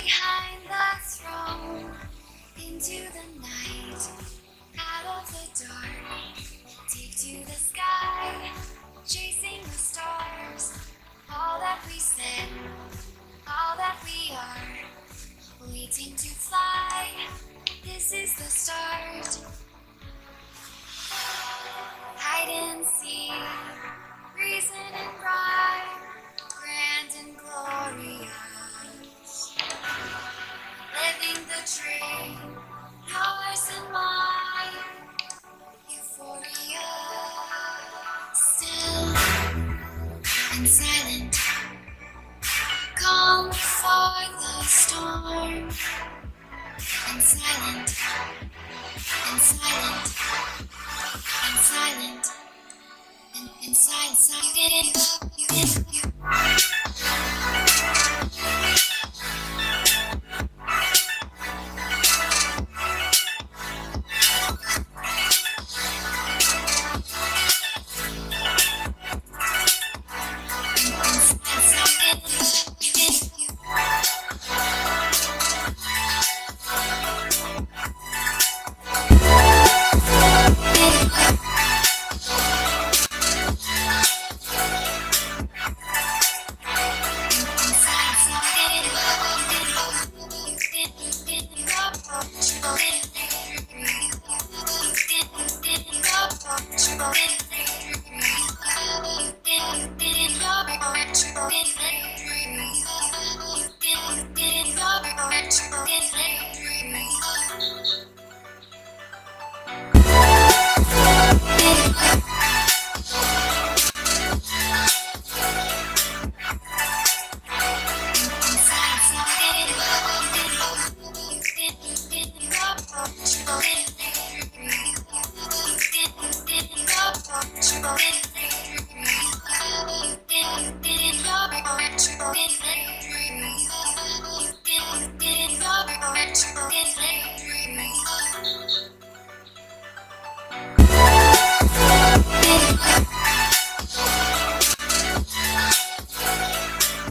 behind the throne, into the night, out of the dark, take to the sky, chasing the stars. All that we said, all that we are, waiting to fly. This is the start. Hide and seek, reason and rhyme, grand and glorious. Living the dream, yours and mine, euphoria. Still and silent, calm before the storm. And silent, and silent, and silent, and silent. You get it, you.